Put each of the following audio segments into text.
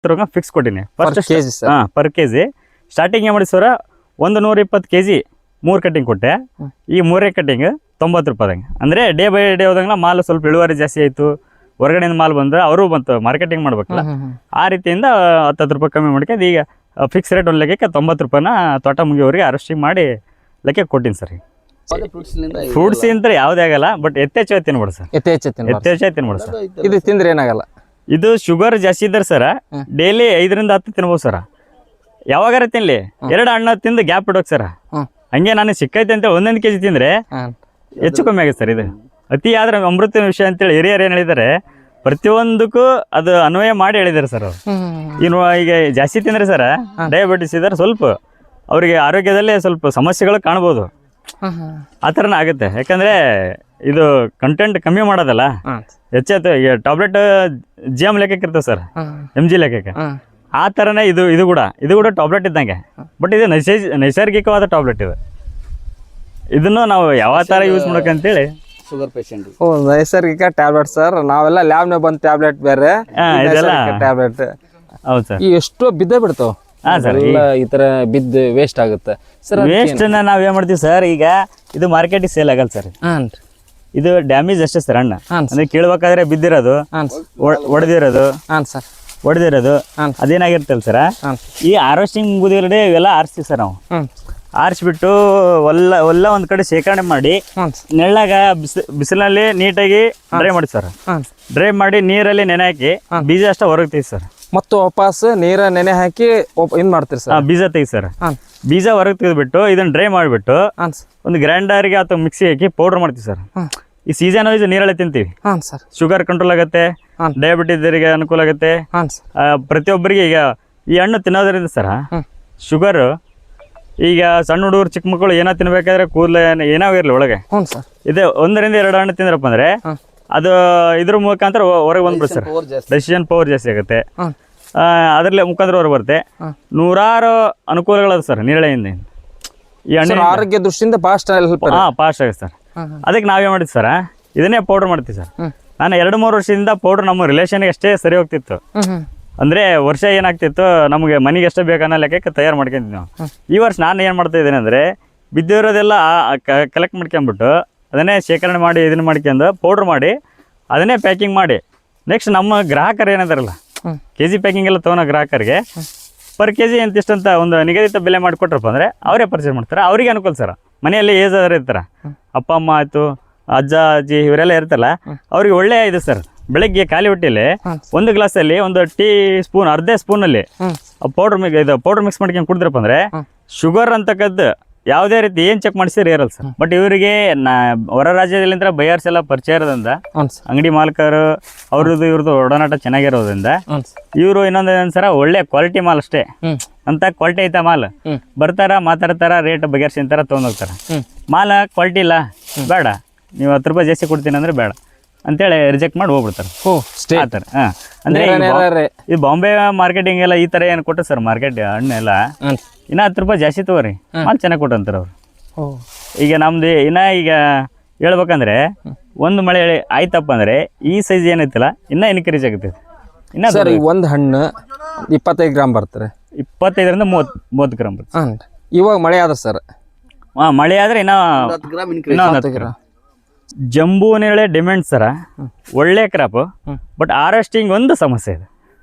Fix ಕೊಟ್ಟಿನಿ first KG sir per KG starting ಏನ್ ಮಾಡಿ ಸರ್ 120 kg 3 ಕಟ್ಟಿಂಗ್ ಕೊಟ್ಟೆ. ಈ 3 ಕಟ್ಟಿಂಗ್ 90 ರೂಪಾಯಿ. ಅಂದ್ರೆ ಡೇ ಬೈ ಡೇ ಹೋದಂಗ ಮಾಲ್ ಸ್ವಲ್ಪ ಇಳುವರಿ ಜಾಸ್ತಿ ಆಯ್ತು, ಹೊರಗಡೆಯಿಂದ ಮಾಲ್ ಬಂದ್ರೆ ಅವರು ಬಂತು ಮಾರ್ಕೆಟಿಂಗ್ ಮಾಡ್ಬೇಕಲ್ಲ, ಆ ರೀತಿಯಿಂದ 10 ರೂಪಾಯಿ ಕಮ್ಮಿ ಮಾಡ್ಕೊಂಡು ಈಗ ಫಿಕ್ಸ್ ರೇಟ್ ಒಂದು ಲೆಕ್ಕಕ್ಕೆ 90 ರೂಪಾಯಿನ ತೋಟ ಮುಗಿಯೋರಿಗೆ ಅರೆಸ್ಟಿಂಗ್ ಮಾಡಿ ಲೆಕ್ಕ ಕೊಟ್ಟಿನಿ ಸರ್. ಫ್ರೂಟ್ಸ್ ಅಂತ ಯಾವುದೇ ಆಗಲ್ಲ, ಬಟ್ ಎತ್ತೆಚ್ಚ ತಿನ್ಬಿಡು ಸರ್, ಎತ್ತೆಚ್ಚ ತಿನ್ಬಿಡು ಸರ್. ಇದು ತಿಂದ್ರೆ ಏನಾಗಲ್ಲ. ಇದು ಶುಗರ್ ಜಾಸ್ತಿ ಇದ್ದಾರೆ ಸರ್, ಡೈಲಿ 5 ರಿಂದ 10 ತಿನ್ಬೋದು ಸರ್. ಯಾವಾಗಾರ ತಿನ್ಲಿ, 2 ಹಣ್ಣು ತಿಂದು ಗ್ಯಾಪ್ ಇಡೋಕ್ ಸರ್. ಹಂಗೆ ನಾನು ಸಿಕ್ಕೈತೆ ಅಂತ 1 kg ತಿಂದ್ರೆ ಹೆಚ್ಚು ಕಮ್ಮಿ ಆಗುತ್ತೆ ಸರ್. ಇದು ಅತಿ ಆದ್ರೆ ಅಮೃತ ವಿಷಯ ಅಂತೇಳಿ ಹಿರಿಯರು ಏನು ಹೇಳಿದ್ದಾರೆ, ಪ್ರತಿಯೊಂದಕ್ಕೂ ಅದು ಅನ್ವಯ ಮಾಡಿ ಹೇಳಿದ್ದಾರೆ ಸರ್ ಅವರು. ಈಗ ಜಾಸ್ತಿ ತಿಂದ್ರೆ ಸರ್ ಡಯಾಬಿಟಿಸ್ ಇದ್ದಾರೆ, ಸ್ವಲ್ಪ ಅವರಿಗೆ ಆರೋಗ್ಯದಲ್ಲೇ ಸ್ವಲ್ಪ ಸಮಸ್ಯೆಗಳು ಕಾಣ್ಬೋದು. ಆ ಥರನೇ ಆಗುತ್ತೆ. ಯಾಕಂದ್ರೆ ಇದು ಕಂಟೆಂಟ್ ಕಮ್ಮಿ ಮಾಡೋದಲ್ಲ, ಹೆಚ್ಚಾಯ್ತು. ಈಗ ಟಾಬ್ಲೆಟ್ GM ಲೆಕ್ಕಕ್ಕೆ ಇರ್ತದೆ ಸರ್, MG ಲೆಕ್ಕಕ್ಕೆ. ಆ ಥರನೇ ಇದು ಕೂಡ ಟಾಬ್ಲೆಟ್ ಇದ್ದಂಗೆ, ಬಟ್ ಇದು ನೈಸರ್ಗಿಕವಾದ ಟಾಬ್ಲೆಟ್ ಇದು. ಇದನ್ನು ನಾವು ಯಾವ ಥರ ಯೂಸ್ ಮಾಡ್ಬೇಕಂತೇಳಿ ಶುಗರ್ ಪೇಷಂಟ್ ನೈಸರ್ಗಿಕ ಟ್ಯಾಬ್ಲೆಟ್ ಸರ್. ನಾವೆಲ್ಲ ಲ್ಯಾಬ್ನ ಬಂದ ಟ್ಯಾಬ್ಲೆಟ್ ಬೇರೆ, ಟ್ಯಾಬ್ಲೆಟ್. ಹೌದು ಸರ್. ಈ ಎಷ್ಟು ಬಿದ್ದೇ ಬಿಡ್ತಾವ. ಹಾಂ ಸರ್, ಈ ತರ ಬಿದ್ದು ವೇಸ್ಟ್ ಆಗುತ್ತೆ ಸರ್. ವೇಸ್ಟನ್ನ ನಾವು ಏನು ಮಾಡ್ತೀವಿ ಸರ್, ಈಗ ಇದು ಮಾರ್ಕೆಟಿಗೆ ಸೇಲ್ ಆಗಲ್ಲ ಸರ್. ಇದು ಡ್ಯಾಮೇಜ್ ಅಷ್ಟೇ ಸರ್. ಹಣ್ಣು ಅಂದ್ರೆ ಕೀಳ್ಬೇಕಾದ್ರೆ ಬಿದ್ದಿರೋದು, ಒಡೆದಿರೋದು ಅದೇನಾಗಿರ್ತಲ್ಲ ಸರ್. ಈ ಹಾರ್ವೆಸ್ಟಿಂಗ್ ಮುಗಿದಿರಡೆ ಇವೆಲ್ಲ ಆರಿಸ್ತೀವಿ ಸರ್ ನಾವು. ಆರಿಸ್ಬಿಟ್ಟು ಎಲ್ಲ ಒಂದ್ ಕಡೆ ಶೇಖರಣೆ ಮಾಡಿ ನೆಳ್ಳಾಗ ಬಿಸಿಲಿನಲ್ಲಿ ನೀಟಾಗಿ ಡ್ರೈ ಮಾಡಿ ಸರ್. ಡ್ರೈ ಮಾಡಿ ನೀರಲ್ಲಿ ನೆನೆ ಹಾಕಿ ಬೀಜ ಅಷ್ಟೇ ಹೊರಗ್ತೀವಿ ಸರ್. ಮತ್ತು ವಾಪಸ್ ನೀರ ನೆನೆ ಹಾಕಿ ಏನ್ ಮಾಡ್ತೀರಿ ಸರ್? ಬೀಜ ತೆಗಿ ಸರ್. ಬೀಜ ಹೊರಗೆ ತೆಗೆದ್ಬಿಟ್ಟು ಇದನ್ನ ಡ್ರೈ ಮಾಡಿಬಿಟ್ಟು ಒಂದು ಗ್ರೈಂಡರ್ಗೆ ಅಥವಾ ಮಿಕ್ಸಿ ಹಾಕಿ ಪೌಡರ್ ಮಾಡ್ತೀವಿ ಸರ್. ಈ ಸೀಸನ್ ವೈಸ್ ನೀರಲ್ಲೇ ತಿಂತೀವಿ. ಶುಗರ್ ಕಂಟ್ರೋಲ್ ಆಗುತ್ತೆ, ಡಯಾಬಿಟಿಸ್ ಅವರಿಗೆ ಅನುಕೂಲ ಆಗುತ್ತೆ. ಪ್ರತಿಯೊಬ್ಬರಿಗೆ ಈಗ ಈ ಹಣ್ಣು ತಿನ್ನೋದ್ರಿಂದ ಸರ್ ಶುಗರ್, ಈಗ ಸಣ್ಣ ಹುಡುಗರು ಚಿಕ್ಕ ಮಕ್ಕಳು ಏನೋ ತಿನ್ಬೇಕಾದ್ರೆ ಕೂದಲು ಏನೋ ಇರಲಿ ಒಳಗೆ, ಇದೆ 1 ರಿಂದ 2 ಹಣ್ಣು ತಿಂದ್ರಪ್ಪ ಅಂದ್ರೆ ಅದು ಇದ್ರ ಮುಖಾಂತರ ಹೊರಗೆ ಬಂದ್ಬಿಡುತ್ತೆ ಸರ್. ಡೆಸಿಷನ್ ಪವರ್ ಜಾಸ್ತಿ ಆಗುತ್ತೆ, ಅದ್ರಲ್ಲಿ ಮುಖಾಂತರ ಹೊರಗೆ ಬರುತ್ತೆ. ನೂರಾರು ಅನುಕೂಲಗಳದ ಸರ್ ನೇರಳೆಯಿಂದ. ಈ ಹಣ್ಣು ಆರೋಗ್ಯ ದೃಷ್ಟಿಯಿಂದ ಫಾಸ್ಟ್ ಆಗುತ್ತೆ ಸರ್. ಅದಕ್ಕೆ ನಾವೇನು ಮಾಡಿದ್ವಿ ಸರ್, ಇದನ್ನೇ ಪೌಡರ್ ಮಾಡ್ತೀವಿ ಸರ್. ನಾನು 2-3 ವರ್ಷದಿಂದ ಪೌಡರ್ ನಮ್ಮ ರಿಲೇಷನ್ಗೆ ಅಷ್ಟೇ ಸರಿ ಹೋಗ್ತಿತ್ತು. ಅಂದ್ರೆ ವರ್ಷ ಏನಾಗ್ತಿತ್ತು, ನಮಗೆ ಮನೆಗೆ ಎಷ್ಟೇ ಬೇಕನ್ನೋ ಲೆಕ್ಕಕ್ಕೆ ತಯಾರು ಮಾಡ್ಕೊಂತೀವಿ ನಾವು. ಈ ವರ್ಷ ನಾನು ಏನು ಮಾಡ್ತಾ ಇದ್ದೇನೆ ಅಂದರೆ, ಬಿದ್ದಿರೋದೆಲ್ಲ ಕಲೆಕ್ಟ್ ಮಾಡ್ಕೊಂಬಿಟ್ಟು ಅದನ್ನೇ ಶೇಖರಣೆ ಮಾಡಿ ಇದನ್ನ ಮಾಡ್ಕೊಂಡು ಪೌಡ್ರ್ ಮಾಡಿ ಅದನ್ನೇ ಪ್ಯಾಕಿಂಗ್ ಮಾಡಿ ನೆಕ್ಸ್ಟ್ ನಮ್ಮ ಗ್ರಾಹಕರು ಏನಿದಾರಲ್ಲ, KG ಪ್ಯಾಕಿಂಗ್ ಎಲ್ಲ ತೊಗೊಳೋ ಗ್ರಾಹಕರಿಗೆ ಪರ್ KG ಇಂತಿಷ್ಟಂತ ಒಂದು ನಿಗದಿತ ಬೆಲೆ ಮಾಡಿಕೊಟ್ರಪ್ಪ ಅಂದರೆ ಅವರೇ ಪರ್ಚೇಸ್ ಮಾಡ್ತಾರೆ. ಅವರಿಗೆ ಅನುಕೂಲ ಸರ್. ಮನೆಯಲ್ಲಿ ಏಜ್ ಆದ್ರೆ ಇರ್ತಾರೆ, ಅಪ್ಪ ಅಮ್ಮ ಆಯಿತು, ಅಜ್ಜ ಅಜ್ಜಿ ಇವರೆಲ್ಲ ಇರ್ತಲ್ಲ, ಅವ್ರಿಗೆ ಒಳ್ಳೆ ಇದು ಸರ್. ಬೆಳಗ್ಗೆ ಖಾಲಿ ಹೊಟ್ಟೆಯಲ್ಲಿ 1 ಗ್ಲಾಸಲ್ಲಿ ಒಂದು ಟೀ ಸ್ಪೂನ್, ಅರ್ಧ ಸ್ಪೂನಲ್ಲಿ ಪೌಡರ್ ಮಿಕ್ಸ್ ಮಾಡ್ಕೊಂಡು ಕುಡಿದ್ರಪ್ಪ ಅಂದರೆ ಶುಗರ್ ಅಂತಕ್ಕದ್ದು ಯಾವುದೇ ರೀತಿ ಏನು ಚೆಕ್ ಮಾಡಿಸಿದ್ರೆ ಇರಲ್ಲ ಸರ್. ಬಟ್ ಇವರಿಗೆ ಹೊರ ರಾಜ್ಯದಲ್ಲಿಂದ ಬೈಯರ್ಸ್ ಎಲ್ಲ ಪರಿಚಯ ಇರೋದ್ರಿಂದ, ಅಂಗಡಿ ಮಾಲಕರು ಇವ್ರದ್ದು ಒಡನಾಟ ಚೆನ್ನಾಗಿರೋದ್ರಿಂದ ಇವರು ಇನ್ನೊಂದು ಸರ ಒಳ್ಳೆ ಕ್ವಾಲಿಟಿ ಮಾಲ್ ಅಷ್ಟೇ ಅಂತ ಕ್ವಾಲಿಟಿ ಐತ ಮಾಲ್ ಬರ್ತಾರ, ಮಾತಾಡ್ತಾರ, ರೇಟ್ ಬಗೆಹರಿಸಿಂತಾರ ತೊಗೊಂಡೋಗ್ತಾರ. ಮಾಲ್ ಕ್ವಾಲಿಟಿ ಇಲ್ಲ, ಬೇಡ ನೀವು 10 ರೂಪಾಯಿ ಜಾಸ್ತಿ ಕೊಡ್ತೀನಿ ಅಂದ್ರೆ ಬೇಡ ಅಂತೇಳಿ ರಿಜೆಕ್ಟ್ ಮಾಡಿ ಹೋಗ್ಬಿಡ್ತಾರೆ. ಆ ಥರ. ಅಂದ್ರೆ ಈ ಬಾಂಬೆ ಮಾರ್ಕೆಟಿಂಗ್ ಎಲ್ಲ ಈ ಥರ ಏನು ಕೊಟ್ಟು ಸರ್, ಮಾರ್ಕೆಟ್ ಹಣ್ಣೆಲ್ಲ ಇನ್ನ 10 ರೂಪಾಯಿ ಜಾಸ್ತಿ ತಗೋರಿ, ಮಾಲ್ ಚೆನ್ನಾಗಿ ಕೊಟ್ಟಂತಾರ ಅವ್ರು. ಈಗ ನಮ್ದು ಇನ್ನ ಈಗ ಹೇಳ್ಬೇಕಂದ್ರೆ ಒಂದು ಮಳೆ ಆಯ್ತಪ್ಪ ಅಂದ್ರೆ ಈ ಸೈಜ್ ಏನೈತಿಲ್ಲ ಇನ್ನ ಇನ್ಕ್ರೀಸ್ ಆಗುತ್ತೆ. ಇನ್ನ ಸರ್ ಒಂದು ಹಣ್ಣು 25 ಗ್ರಾಮ್ ಬರ್ತಾರೆ, 25 ರಿಂದ 30 ಗ್ರಾಮ್ ಬರುತ್ತೆ. ಇವಾಗ ಮಳೆ ಆದ ಸರ್, ಮಳೆ ಆದ್ರೆ ಇನ್ನೂ 10 ಗ್ರಾಮ್. ಜಂಬೂ ನೇರಳೆ ಡಿಮ್ಯಾಂಡ್ ಸರ, ಒಳ್ಳೆ ಕ್ರಾಪ್. ಬಟ್ ಹಾರ್ವೆಸ್ಟಿಂಗ್ ಒಂದು ಸಮಸ್ಯೆ ಇದೆ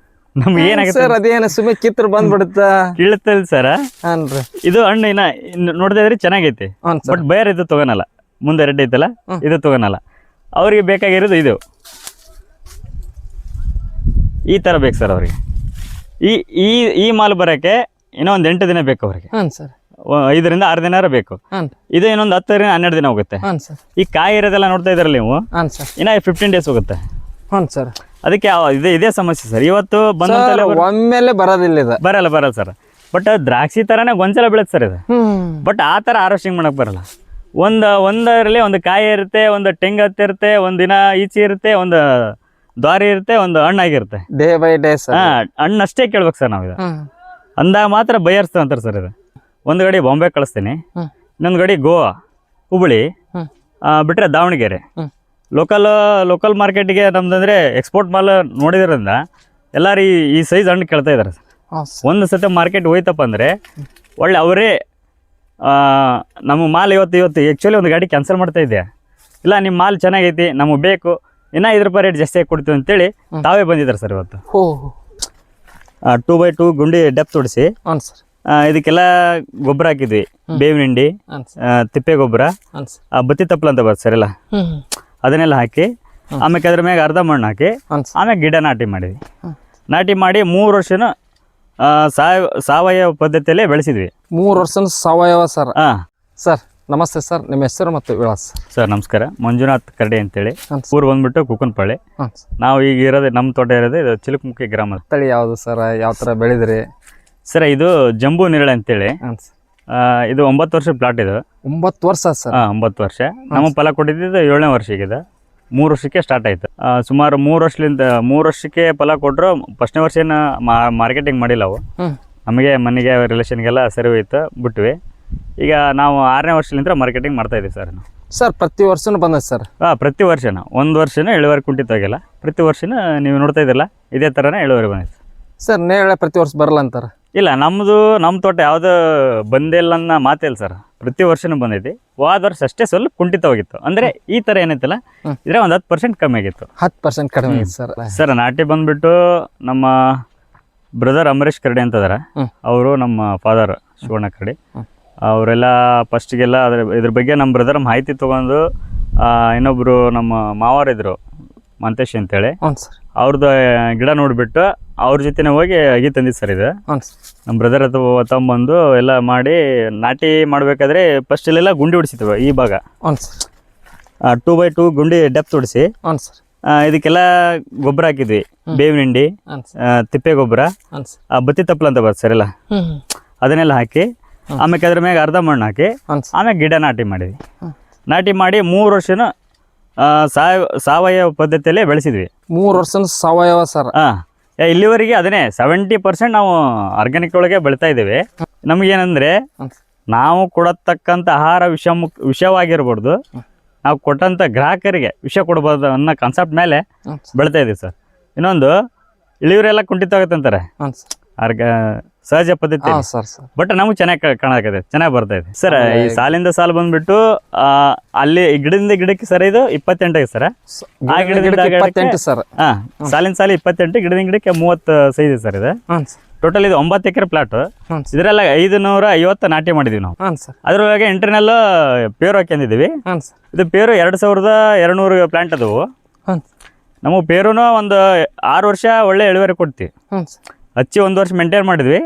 ನಮ್ಗೆ. ಏನಾಗುತ್ತೆ ಸರ್, ಅದೇನು ಸುಮ್ಮನೆ ಕಿತ್ತರು ಬಂದ್ಬಿಡುತ್ತ ಕೀಳುತ್ತಲ್ಲ ಸರ. ಇದು ಹಣ್ಣು ಇನ್ನ ನೋಡ್ತಾ ಇದ್ರೆ ಚೆನ್ನಾಗೈತಿ, ಬಟ್ ಬೇರೆ ಇದು ತಗೋನಲ್ಲ. ಮುಂದೆ ರೆಡ್ ಐತಲ್ಲ, ಇದು ತಗೋನಲ್ಲ. ಅವ್ರಿಗೆ ಬೇಕಾಗಿರೋದು ಇದು ಈ ತರ ಬೇಕು ಸರ್ ಅವ್ರಿಗೆ. ಈ ಮಾಲ್ ಬರೋಕ್ಕೆ ಇನ್ನೂ ಒಂದು 8 ದಿನ ಬೇಕು ಅವ್ರಿಗೆ. 5 ರಿಂದ 6 ದಿನ ಬೇಕು. ಇದು ಇನ್ನೊಂದು 10 ರಿಂದ 12 ದಿನ ಹೋಗುತ್ತೆ. ಈ ಕಾಯಿ ಇರೋದೆಲ್ಲ ನೋಡ್ತಾ ಇದ್ರಲ್ಲ ನೀವು, ಇನ್ನ 15 ಡೇಸ್ ಹೋಗುತ್ತೆ. ಅದಕ್ಕೆ ಇದೇ ಸಮಸ್ಯೆ ಸರ್. ಇವತ್ತು ಬಂದ ಒಮ್ಮೆಲೆ ಬರೋದಿಲ್ಲ, ಬರಲ್ಲ ಸರ್. ಬಟ್ ದ್ರಾಕ್ಷಿ ತರನೇ ಗೊಂಚಲ ಬೀಳುತ್ತೆ ಸರ್ ಇದು. ಬಟ್ ಆ ತರ ಹಾರ್ವೆಸ್ಟಿಂಗ್ ಮಾಡಕ್ ಬರಲ್ಲ. ಒಂದರಲ್ಲಿ ಒಂದು ಕಾಯಿ ಇರುತ್ತೆ, ಒಂದು ತೆಂಗು ಹತ್ತಿರುತ್ತೆ, ಒಂದು ದಿನ ಈಚೆ ಇರುತ್ತೆ, ಒಂದು ದ್ವಾರಿ ಇರುತ್ತೆ, ಒಂದು ಹಣ್ಣಾಗಿರುತ್ತೆ. ಡೇ ಬೈ ಡೇ ಹಣ್ಣಷ್ಟೇ ಕೇಳ್ಬೇಕು ಸರ್ ನಾವು. ಇದು ಅಂದಾಗ ಮಾತ್ರ ಬೈಯರ್ಸ್ತು ಅಂತಾರೆ ಸರ್. ಇದು ಒಂದು ಗಡಿ ಬಾಂಬೆ ಕಳಿಸ್ತೀನಿ, ಇನ್ನೊಂದು ಗಡಿ ಗೋವಾ, ಹುಬ್ಬಳ್ಳಿ, ಬಿಟ್ಟರೆ ದಾವಣಗೆರೆ. ಲೋಕಲ್ ಮಾರ್ಕೆಟಿಗೆ ನಮ್ದಂದ್ರೆ ಎಕ್ಸ್ಪೋರ್ಟ್ ಮಾಲ್ ನೋಡಿದ್ರಿಂದ ಎಲ್ಲರೂ ಈ ಸೈಜ್ ಹಣ್ಣು ಕೇಳ್ತಾ ಇದ್ದಾರೆ ಸರ್. ಹಾಂ ಸರ್. ಒಂದು ಸತಿ ಮಾರ್ಕೆಟ್ ಹೋಯ್ತಪ್ಪ ಅಂದರೆ ಒಳ್ಳೆ ಅವರೇ ನಮ್ಮ ಮಾಲ್ ಇವತ್ತು ಆ್ಯಕ್ಚುಲಿ ಒಂದು ಗಾಡಿ ಕ್ಯಾನ್ಸಲ್ ಮಾಡ್ತಾ ಇದ್ದೆ, ಇಲ್ಲ ನಿಮ್ಮ ಮಾಲ್ ಚೆನ್ನಾಗೈತಿ ನಮಗೆ ಬೇಕು, ಇನ್ನೂ 5 ರೂಪಾಯಿ ರೇಟ್ ಜಾಸ್ತಿ ಆಗಿ ಕೊಡ್ತೀವಿ ಅಂತೇಳಿ ತಾವೇ ಬಂದಿದ್ದಾರೆ ಸರ್ ಇವತ್ತು. 2x2 ಗುಂಡಿ ಡೆಪ್ತ್ ಹೊಡಿಸಿ ಹಾಂ ಸರ್. ಇದಕ್ಕೆಲ್ಲ ಗೊಬ್ಬರ ಹಾಕಿದ್ವಿ, ಬೇವಿನ ಹಿಂಡಿ, ತಿಪ್ಪೆ ಗೊಬ್ಬರ, ಬತ್ತಿ ತಪ್ಪಲು ಅಂತ ಬರ್ತದೆ ಸರ್ ಎಲ್ಲ, ಅದನ್ನೆಲ್ಲ ಹಾಕಿ ಆಮೇಲೆ ಅದ್ರ ಮ್ಯಾಗ ಅರ್ಧ ಮಣ್ಣು ಹಾಕಿ ಆಮೇಲೆ ಗಿಡ ನಾಟಿ ಮಾಡಿದ್ವಿ. ನಾಟಿ ಮಾಡಿ 3 ವರ್ಷನ ಸಾವಯವ ಪದ್ಧತಿಯಲ್ಲೇ ಬೆಳೆಸಿದ್ವಿ. 3 ವರ್ಷ ಸಾವಯವ ಸರ್. ಹಾಂ ಸರ್ ನಮಸ್ತೆ ಸರ್, ನಿಮ್ಮ ಹೆಸರು ಮತ್ತು ವಿಳಾಸ? ಸರ್ ನಮಸ್ಕಾರ, ಮಂಜುನಾಥ್ ಕರಡಿ ಅಂತೇಳಿ, ಊರು ಬಂದ್ಬಿಟ್ಟು ಕುಕ್ಕನಪಳ್ಳಿ. ನಾವು ಈಗ ಇರೋದು ನಮ್ಮ ತೋಟ ಇರೋದು ಇದು ಚಿಲುಕಮುಖಿ ಗ್ರಾಮ. ತಳಿ ಯಾವುದು ಸರ್? ಯಾವ ಥರ ಬೆಳೆದ್ರಿ ಸರ್? ಇದು ಜಂಬೂ ನೇರಳೆ ಅಂತೇಳಿ. ಇದು 9 ವರ್ಷ ಪ್ಲಾಟ್. ಇದು 9 ವರ್ಷ ಸರ್? 9 ವರ್ಷ. ನಮಗೆ ಫಲ ಕೊಟ್ಟಿದ್ದು 7ನೇ ವರ್ಷ ಈಗ. 3 ವರ್ಷಕ್ಕೆ ಸ್ಟಾರ್ಟ್ ಆಯಿತು. ಸುಮಾರು 3 ವರ್ಷಕ್ಕೆ ಫಲ ಕೊಟ್ಟರು. ಫಸ್ಟ್ನೇ ವರ್ಷ ಏನು ಮಾರ್ಕೆಟಿಂಗ್ ಮಾಡಿಲ್ಲ ಅವು, ನಮಗೆ ಮನೆಗೆ ರಿಲೇಷನ್ಗೆಲ್ಲ ಸರಿ ಹೋಯ್ತು, ಬಿಟ್ವಿ. ಈಗ ನಾವು 6ನೇ ವರ್ಷದಿಂದ ಮಾರ್ಕೆಟಿಂಗ್ ಮಾಡ್ತಾ ಇದ್ದೀವಿ ಸರ್. ಸರ್ ಪ್ರತಿ ವರ್ಷನೂ ಬಂದೈತೆ ಸರ್? ಪ್ರತಿ ವರ್ಷನ 1 ವರ್ಷನೂ ಇಳುವರಿ ಕುಂಠಿತ ಆಗಿಲ್ಲ. ಪ್ರತಿ ವರ್ಷನ ನೀವು ನೋಡ್ತಾ ಇದ್ದಿಲ್ಲ ಇದೇ ಥರನೇ ಇಳುವರಿ ಬಂದೈತೆ ಸರ್. ನೇರಳೆ ಪ್ರತಿ ವರ್ಷ ಬರಲ್ಲ ಅಂತಾರೆ? ಇಲ್ಲ, ನಮ್ಮ ತೋಟ ಯಾವುದು ಬಂದಿಲ್ಲ ಅನ್ನೋ ಮಾತಿಲ್ಲ ಸರ್, ಪ್ರತಿ ವರ್ಷನೂ ಬಂದೈತಿ. ಹೋದ ವರ್ಷ ಅಷ್ಟೇ ಸ್ವಲ್ಪ ಕುಂಠಿತವಾಗಿತ್ತು. ಅಂದರೆ ಈ ಥರ ಏನೈತಲ್ಲ ಇದ್ರೆ ಒಂದು 10% ಕಮ್ಮಿ ಆಗಿತ್ತು. 10% ಕಡಿಮೆ ಆಗಿತ್ತು ಸರ್. ಸರ್ ನಾಟಿ ಬಂದುಬಿಟ್ಟು ನಮ್ಮ ಬ್ರದರ್ ಅಮರೇಶ್ ಕರಡಿ ಅಂತದಾರ, ಅವರು ನಮ್ಮ ಫಾದರ್ ಶಿವಣ್ಣ ಕರಡಿ. ಅವರೆಲ್ಲ ಫಸ್ಟಿಗೆಲ್ಲ ಇದ್ರ ಬಗ್ಗೆ ನಮ್ಮ ಬ್ರದರ್ ಮಾಹಿತಿ ತೊಗೊಂಡು, ಇನ್ನೊಬ್ಬರು ನಮ್ಮ ಮಾವಾರಿದ್ರು ಮಂತೇಶ್ ಅಂತೇಳಿ, ಅವ್ರದ್ದು ಗಿಡ ನೋಡಿಬಿಟ್ಟು ಅವ್ರ ಜೊತೆನೇ ಹೋಗಿ ಅಗಿ ತಂದಿದ್ದು ಸರ್. ಇದು ನಮ್ಮ ಬ್ರದರ್ ತಗೊಂಬಂದು ಎಲ್ಲ ಮಾಡಿ ನಾಟಿ ಮಾಡಬೇಕಾದ್ರೆ ಫಸ್ಟ್ ಇಲ್ಲೆಲ್ಲ ಗುಂಡಿ ಹೊಡಿಸಿದ್ವಿ. ಈ ಭಾಗ 2x2 ಗುಂಡಿ ಡೆಪ್ತ್ ಹೊಡಿಸಿ ಇದಕ್ಕೆಲ್ಲ ಗೊಬ್ಬರ ಹಾಕಿದ್ವಿ, ಬೇವಿನ ಹಿಂಡಿ, ತಿಪ್ಪೆ ಗೊಬ್ಬರ, ಬತ್ತಿ ತಪ್ಪಲು ಅಂತ ಬರ್ತದೆ ಸರ್ ಎಲ್ಲ, ಅದನ್ನೆಲ್ಲ ಹಾಕಿ ಆಮೇಲೆ ಅದ್ರ ಮ್ಯಾಗ ಅರ್ಧ ಮಣ್ಣು ಹಾಕಿ ಆಮೇಲೆ ಗಿಡ ನಾಟಿ ಮಾಡಿದ್ವಿ. ನಾಟಿ ಮಾಡಿ 3 ವರ್ಷನ ಸಾವಯವ ಪದ್ಧತಿಯಲ್ಲೇ ಬೆಳೆಸಿದ್ವಿ. 3 ವರ್ಷ ಸಾವಯವ ಸರ್? ಇಲ್ಲಿವರೆಗೆ ಅದನ್ನೇ 70% ನಾವು ಆರ್ಗ್ಯಾನಿಕ್ ಒಳಗೆ ಬೆಳಿತಾ ಇದ್ದೇವೆ. ನಮಗೇನಂದರೆ ನಾವು ಕೊಡತಕ್ಕಂಥ ಆಹಾರ ವಿಷವಾಗಿರ್ಬಾರ್ದು, ನಾವು ಕೊಟ್ಟಂಥ ಗ್ರಾಹಕರಿಗೆ ವಿಷ ಕೊಡ್ಬೋದು ಅನ್ನೋ ಕಾನ್ಸೆಪ್ಟ್ ಮೇಲೆ ಬೆಳಿತಾ ಇದ್ದೀವಿ ಸರ್. ಇನ್ನೊಂದು ಇಳುವರಿ ಎಲ್ಲ ಕುಂಠಿತ ಆಗುತ್ತೆ ಅಂತಾರೆ ಸಹಜ ಪದ್ಧತಿ, ಬಟ್ ನಮಗೆ ಚೆನ್ನಾಗಿ ಕಾಣಕತ್ತೆ, ಚೆನ್ನಾಗಿ ಬರ್ತಾ ಇದೆ ಸರ್. ಈ ಸಾಲಿಂದ ಸಾಲು ಬಂದ್ಬಿಟ್ಟು ಅಲ್ಲಿ ಗಿಡದಿಂದ ಗಿಡಕ್ಕೆ ಸರ್ ಇದು 28 ಸರ್. ಆ ಗಿಡದಿಂದ 28 ಸರ್? ಸಾಲಿನ ಸಾಲಿ 28, ಗಿಡದಿಂದ ಗಿಡಕ್ಕೆ 30 ಸೈಜ್ ಸರ್. ಇದು ಟೋಟಲ್ ಇದು 9 ಎಕರೆ ಪ್ಲಾಟ್. ಇದರೆಲ್ಲ 550 ನಾಟಿ ಮಾಡಿದೀವಿ ನಾವು. ಅದ್ರೊಳಗೆ ಇಂಟರ್ನಲ್ ಪೇರು ಹಾಕೊಂಡಿದ್ದೀವಿ. ಇದು ಪೇರು 2200 ಪ್ಲಾಂಟ್ ಅದವು. ನಮಗೆ ಪೇರುನು ಒಂದು 6 ವರ್ಷ ಒಳ್ಳೆ ಇಳುವರಿ ಕೊಡ್ತೀವಿ. ಹಚ್ಚಿ 1 ವರ್ಷ ಮೇಂಟೈನ್ ಮಾಡಿದ್ವಿ,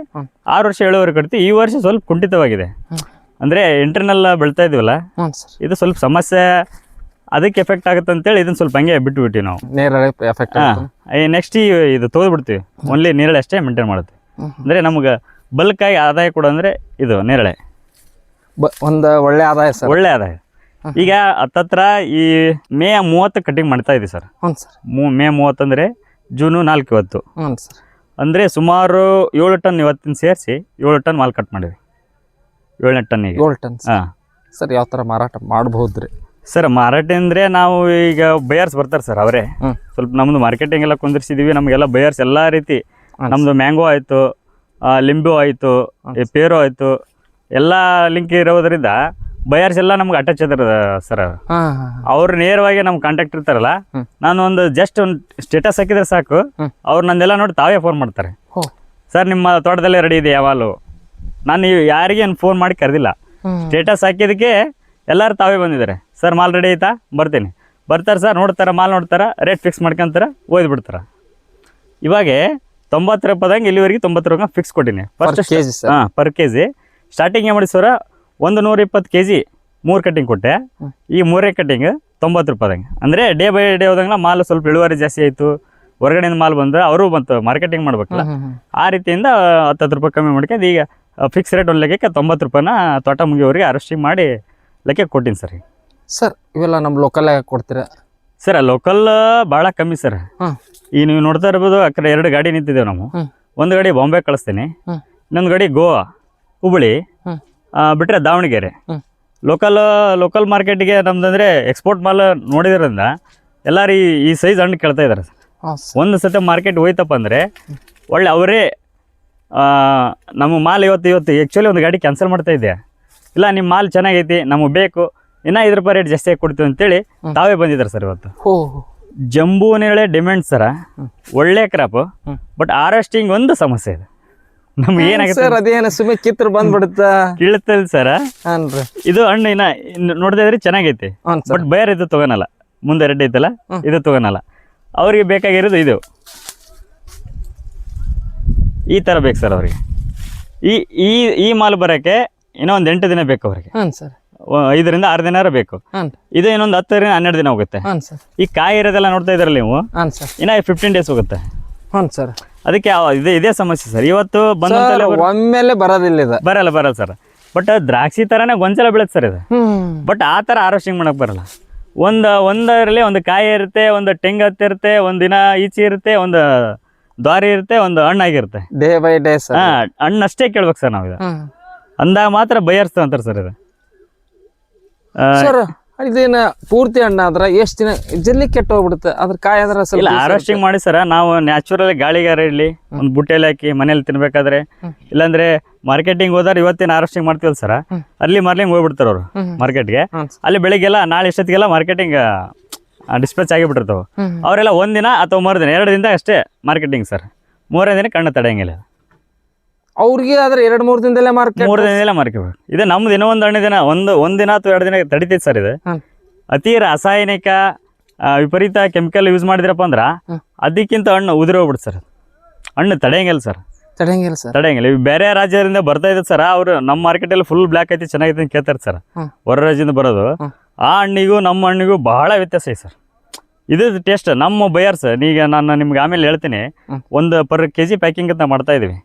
6 ವರ್ಷ ಇಳುವರಿ ಕೊಡ್ತೀವಿ. ಈ ವರ್ಷ ಸ್ವಲ್ಪ ಕುಂಠಿತವಾಗಿದೆ, ಅಂದರೆ ಇಂಟರ್ನಲ್ ಬೆಳ್ತಾ ಇದೀವಲ್ಲ, ಇದು ಸ್ವಲ್ಪ ಸಮಸ್ಯೆ, ಅದಕ್ಕೆ ಎಫೆಕ್ಟ್ ಆಗುತ್ತೆ ಅಂತೇಳಿ ಇದನ್ನ ಸ್ವಲ್ಪ ಹಂಗೆ ಬಿಟ್ಬಿಟ್ಟಿವಿ ನಾವು. ನೇರಳೆ ಎಫೆಕ್ಟ್? ನೆಕ್ಸ್ಟ್ ಇದು ತೊಗೊಬಿಡ್ತೀವಿ, ಓನ್ಲಿ ನೇರಳೆ ಅಷ್ಟೇ ಮೇಂಟೈನ್ ಮಾಡುತ್ತೆ. ಅಂದರೆ ನಮ್ಗೆ ಬಲ್ಕಾಗಿ ಆದಾಯ ಕೊಡು ಅಂದರೆ ಇದು ನೇರಳೆ ಒಂದು ಒಳ್ಳೆ ಆದಾಯ ಸರ್. ಒಳ್ಳೆ ಆದಾಯ. ಈಗ ಹತ್ತತ್ರ ಈ ಮೇ 30 ಕಟಿಂಗ್ ಮಾಡ್ತಾ ಇದ್ದೀವಿ ಸರ್. ಮೇ 30 ಅಂದರೆ ಜೂನು 4 ಇವತ್ತು. ಅಂದರೆ ಸುಮಾರು 7 ಟನ್ ಇವತ್ತಿನ ಸೇರಿಸಿ 7 ಟನ್ ಮಾಲ್ ಕಟ್ ಮಾಡಿವಿ. 7ನೇ ಟನ್ನಿಗೆ 7 ಟನ್? ಹಾಂ ಸರ್. ಯಾವ ಥರ ಮಾರಾಟ ಮಾಡ್ಬೋದು ರೀ ಸರ್? ಮಾರಾಟ ಅಂದರೆ ನಾವು ಈಗ ಬಯರ್ಸ್ ಬರ್ತಾರೆ ಸರ್, ಅವರೇ ಸ್ವಲ್ಪ ನಮ್ಮದು ಮಾರ್ಕೆಟಿಂಗ್ ಎಲ್ಲ ಕುಂದಿರ್ಸಿದ್ದೀವಿ. ನಮಗೆಲ್ಲ ಬಯರ್ಸ್ ಎಲ್ಲ ರೀತಿ, ನಮ್ಮದು ಮ್ಯಾಂಗೋ ಆಯಿತು, ಲಿಂಬು ಆಯಿತು, ಪೇರು ಆಯಿತು, ಎಲ್ಲ ಲಿಂಕ್ ಇರೋದ್ರಿಂದ ಬಯರ್ಸ್ ಎಲ್ಲ ನಮ್ಗೆ ಅಟ್ಯಾಚ್ ಇದಾರೆ ಸರ್. ಅವ್ರು ನೇರವಾಗಿ ನಮ್ಗೆ ಕಾಂಟ್ಯಾಕ್ಟ್ ಇರ್ತಾರಲ್ಲ, ನಾನು ಒಂದು ಜಸ್ಟ್ ಒಂದು ಸ್ಟೇಟಸ್ ಹಾಕಿದ್ರೆ ಸಾಕು, ಅವ್ರು ನಂದೆಲ್ಲ ನೋಡಿ ತಾವೇ ಫೋನ್ ಮಾಡ್ತಾರೆ, ಸರ್ ನಿಮ್ಮ ತೋಟದಲ್ಲೇ ರೆಡಿ ಇದೆ ಯಾವಾಗಲೂ. ನಾನು ಯಾರಿಗೆ ಫೋನ್ ಮಾಡಿ ಕರೆದಿಲ್ಲ, ಸ್ಟೇಟಸ್ ಹಾಕಿದ್ದಕ್ಕೆ ಎಲ್ಲರೂ ತಾವೇ ಬಂದಿದ್ದಾರೆ, ಸರ್ ಮಾಲ್ ರೆಡಿ ಆಯ್ತಾ ಬರ್ತೀನಿ. ಬರ್ತಾರೆ ಸರ್, ನೋಡ್ತಾರೆ, ಮಾಲ್ ನೋಡ್ತಾರೆ, ರೇಟ್ ಫಿಕ್ಸ್ ಮಾಡ್ಕೊಂತಾರೆ, ಓದ್ಬಿಡ್ತಾರೆ. ಇವಾಗ 90 ರೂಪಾಯಿದಂಗೆ ಇಲ್ಲಿವರೆಗೆ 90 ರೂಪಾಯಿ ಫಿಕ್ಸ್ ಕೊಟ್ಟಿನಿ ಪರ್ ಕೆ ಜಿ. ಸ್ಟಾರ್ಟಿಂಗ್ ಏನು ಮಾಡಿ ಸರ್, 120 kg 3 ಕಟ್ಟಿಂಗ್ ಕೊಟ್ಟೆ. ಈ 3 ಕಟ್ಟಿಂಗ್ 90 ರೂಪಾಯಿದಂಗೆ. ಅಂದರೆ ಡೇ ಬೈ ಡೇ ಹೋದಂಗೆ ಮಾಲ್ ಸ್ವಲ್ಪ ಇಳುವರಿ ಜಾಸ್ತಿ ಆಯಿತು, ಹೊರಗಡೆಯಿಂದ ಮಾಲ್ ಬಂದರೆ ಅವರು ಬಂತು ಮಾರ್ಕೆಟಿಂಗ್ ಮಾಡ್ಬೇಕಲ್ಲ, ಆ ರೀತಿಯಿಂದ 10 ರೂಪಾಯಿ ಕಮ್ಮಿ ಮಾಡ್ಕೊಂಡು ಈಗ ಫಿಕ್ಸ್ ರೇಟ್ ಒಂದು ಲೆಕ್ಕಕ್ಕೆ 90 ರೂಪಾಯಿನ ತೋಟ ಮುಗಿಯೋರಿಗೆ ಅರೆಸ್ಟಿಂಗ್ ಮಾಡಿ ಲೆಕ್ಕ ಕೊಟ್ಟಿನಿ ಸರ್. ಸರ್ ಇವೆಲ್ಲ ನಮ್ಮ ಲೋಕಲ್ ಕೊಡ್ತೀರಾ ಸರ್? ಲೋಕಲ್ ಭಾಳ ಕಮ್ಮಿ ಸರ್. ಈಗ ನೀವು ನೋಡ್ತಾ ಇರ್ಬೋದು, ಆ ಕಡೆ 2 ಗಾಡಿ ನಿಂತಿದ್ದೇವೆ ನಾವು. ಒಂದು ಗಾಡಿ ಬಾಂಬೆ ಕಳಿಸ್ತೀನಿ, ಇನ್ನೊಂದು ಗಾಡಿ ಗೋವಾ ಹುಬ್ಬಳ್ಳಿ, ಬಿಟ್ಟರೆ ದಾವಣಗೆರೆ. ಲೋಕಲ್ ಮಾರ್ಕೆಟಿಗೆ ನಮ್ದಂದರೆ ಎಕ್ಸ್ಪೋರ್ಟ್ ಮಾಲ್ ನೋಡಿದ್ರಿಂದ ಎಲ್ಲರೂ ಈ ಸೈಜ್ ಹಣ್ಣು ಕೇಳ್ತಾ ಇದ್ದಾರೆ ಸರ್. ಹಾಂ ಒಂದು ಸತಿ ಮಾರ್ಕೆಟ್ ಹೋಯ್ತಪ್ಪ ಅಂದರೆ ಒಳ್ಳೆ ಅವರೇ ನಮ್ಮ ಮಾಲ್ ಇವತ್ತು ಆ್ಯಕ್ಚುಲಿ ಒಂದು ಗಾಡಿ ಕ್ಯಾನ್ಸಲ್ ಮಾಡ್ತಾ ಇದ್ದೆ, ಇಲ್ಲ ನಿಮ್ಮ ಮಾಲ್ ಚೆನ್ನಾಗೈತಿ ನಮಗೆ ಬೇಕು, ಇನ್ನೂ ₹10 ರೇಟ್ ಜಾಸ್ತಿ ಕೊಡ್ತೀವಿ ಅಂತೇಳಿ ತಾವೇ ಬಂದಿದ್ದಾರೆ ಸರ್ ಇವತ್ತು. ಹೋ ಜಂಬೂ ನೇರಳೆ ಡಿಮ್ಯಾಂಡ್ ಸರ, ಒಳ್ಳೆ ಕ್ರಾಪ್, ಬಟ್ ಹಾರ್ವೆಸ್ಟಿಂಗ್ ಒಂದು ಸಮಸ್ಯೆ ಇದೆ ನಮ್ಗೆ. ಏನಾಗುತ್ತೆ ಸರ್ ಅದೇನು ಸುಮ್ಮನೆ ಕಿತ್ರ ಬಂದ್ಬಿಡುತ್ತಾ ಕೀಳುತ್ತಲ್ಲ ಸರ. ಹಾಂ ರೀ. ಇದು ಹಣ್ಣು ಇನ್ನ ನೋಡ್ತಾ ಇದ್ರೆ ಚೆನ್ನಾಗೈತಿ, ಹಾಂ ಸರ್. ಬಟ್ ಬೇರೆ ಇದು ತಗೊಳಲ್ಲ, ಮುಂದೆ ರೆಡ್ ಐತಲ್ಲ ಇದು ತಗೊಳಲ್ಲ. ಅವ್ರಿಗೆ ಬೇಕಾಗಿರೋದು ಇದು ಈ ಥರ ಬೇಕು ಸರ್ ಅವ್ರಿಗೆ. ಈ ಈ ಈ ಮಾಲ್ ಬರೋಕ್ಕೆ ಇನ್ನೂ ಒಂದು 8 ದಿನ ಬೇಕು ಅವ್ರಿಗೆ. ಹಾಂ ಸರ್. 5 ರಿಂದ 6 ದಿನ ಬೇಕು. ಹಾಂ ಇದು ಇನ್ನೊಂದು 10 ರಿಂದ 12 ದಿನ ಹೋಗುತ್ತೆ. ಹಾಂ ಸರ್. ಈ ಕಾಯಿ ಇರೋದೆಲ್ಲ ನೋಡ್ತಾ ಇದ್ರಲ್ಲ ನೀವು, ಹಾಂ ಸರ್. ಇನ್ನ 15 ಡೇಸ್ ಹೋಗುತ್ತೆ. ಹಾಂ ಸರ್. ಅದಕ್ಕೆ ಇದೇ ಸಮಸ್ಯೆ ಸರ್. ಇವತ್ತು ಬಂದಂತೆಲ್ಲ ಒಮ್ಮೆಲೆ ಬರೋದಿಲ್ಲ ಇದು. ಬರಲ್ಲ ಸರ್. ಬಟ್ ದ್ರಾಕ್ಷಿ ಥರನೇ ಗೊಂಚಲ ಬೀಳುತ್ತೆ ಸರ್ ಇದು. ಬಟ್ ಆ ಥರ ಹಾರ್ವೆಸ್ಟಿಂಗ್ ಮಾಡಕ್ಕೆ ಬರಲ್ಲ. ಒಂದರಲ್ಲಿ ಒಂದು ಕಾಯಿ ಇರುತ್ತೆ, ಒಂದು ತೆಂಗು ಹತ್ತಿರುತ್ತೆ, ಒಂದು ದಿನ ಈಚೆ ಇರುತ್ತೆ, ಒಂದು ದ್ವಾರಿ ಇರುತ್ತೆ, ಒಂದು ಹಣ್ಣಾಗಿರುತ್ತೆ. Day by day sir. ಹಾಂ, ಹಣ್ಣಷ್ಟೇ ಕೇಳ್ಬೇಕು ಸರ್ ನಾವು ಇದು. ಅಂದಾಗ ಮಾತ್ರ ಬಯರ್ಸ್ತ ಅಂತಾರೆ ಸರ್ ಇದು. ಸರ್ ಇದೇನ ಪೂರ್ತಿ ಹಣ್ಣಾದ್ರ ಎಷ್ಟು ದಿನ ಜಲ್ದಿ ಕೆಟ್ಟ ಹೋಗ್ಬಿಡುತ್ತೆ, ಅದ್ರ ಕಾಯಿ ಆದ್ರೆ ಇಲ್ಲ, ಸ್ವಲ್ಪ ಹಾರ್ವೆಸ್ಟಿಂಗ್ ಮಾಡಿ ಸರ್ ನಾವು ನ್ಯಾಚುರಲ್ ಗಾಳಿಗಾರ ಇರಲಿ ಒಂದು ಬುಟ್ಟೆಲಿ ಹಾಕಿ ಮನೇಲಿ ತಿನ್ಬೇಕಾದ್ರೆ, ಇಲ್ಲಾಂದ್ರೆ ಮಾರ್ಕೆಟಿಂಗ್ ಹೋದ್ರೆ ಇವತ್ತೇನು ಹಾರ್ವೆಸ್ಟಿಂಗ್ ಮಾಡ್ತೀವಲ್ಲ ಸರ್, ಅಲ್ಲಿ ಮಾರ್ಲಿಂಗ್ ಹೋಗ್ಬಿಡ್ತಾರೆ ಅವರು ಮಾರ್ಕೆಟ್ಗೆ. ಅಲ್ಲಿ ಬೆಳಿಗ್ಗೆಲ್ಲ ನಾಳೆ ಎಷ್ಟೊತ್ತಿಗೆಲ್ಲ ಮಾರ್ಕೆಟಿಂಗ್ ಡಿಸ್ಪ್ಯಾಚ್ ಆಗಿಬಿಟ್ಟಿರ್ತಾವೆ. ಅವರೆಲ್ಲ ಒಂದಿನ ಅಥವಾ ಮರುದಿನ 2 ದಿನದ ಅಷ್ಟೇ ಮಾರ್ಕೆಟಿಂಗ್ ಸರ್. 3ನೇ ದಿನ ಕಣ್ಣು ತಡೆಯಂಗಿಲ್ಲ. ಅವ್ರಿಗೆ ಆದ್ರೆ 2-3 ದಿನದಲ್ಲೇ ಮಾರ್ಕೆಟ್. 3 ದಿನದಲ್ಲೇ ಮಾರ್ಕೆಟ್. ಇದು ನಮ್ದು ಇನ್ನೂ ಒಂದು ಹಣ್ಣು ದಿನ ಒಂದು ದಿನ ಅಥವಾ 2 ದಿನ ತಡಿತೈತೆ ಸರ್ ಇದು. ಅತಿ ರಾಸಾಯನಿಕ ವಿಪರೀತ ಕೆಮಿಕಲ್ ಯೂಸ್ ಮಾಡಿದ್ರಪ್ಪ ಅಂದ್ರೆ ಅದಕ್ಕಿಂತ ಹಣ್ಣು ಉದುರಿ ಹೋಗ್ಬಿಡುತ್ತೆ ಸರ್. ಹಣ್ಣು ತಡೆಯಂಗಿಲ್ಲ ಸರ್. ತಡೆಯಂಗಿಲ್ಲ ಸರ್. ತಡೆಯಂಗಿಲ್ಲ. ಇವು ಬೇರೆ ರಾಜ್ಯದಿಂದ ಬರ್ತಾ ಇದೆ ಸರ್, ಅವರು ನಮ್ಮ ಮಾರ್ಕೆಟಲ್ಲಿ ಫುಲ್ ಬ್ಲ್ಯಾಕ್ ಐತಿ ಚೆನ್ನಾಗೈತೆ ಅಂತ ಕೇಳ್ತಾರೆ ಸರ್. ಹೊರ ರಾಜ್ಯದಿಂದ ಬರೋದು, ಆ ಹಣ್ಣಿಗೂ ನಮ್ಮ ಹಣ್ಣಿಗೂ ಬಹಳ ವ್ಯತ್ಯಾಸ ಇದೆ ಸರ್. ಇದು ಟೇಸ್ಟ್ ನಮ್ಮ ಬಯರ್ಸ್. ಈಗ ನಾನು ನಿಮ್ಗೆ ಆಮೇಲೆ ಹೇಳ್ತೀನಿ, ಒಂದು per kg ಪ್ಯಾಕಿಂಗ್ ಅಂತ ಮಾಡ್ತಾ ಇದೀವಿ.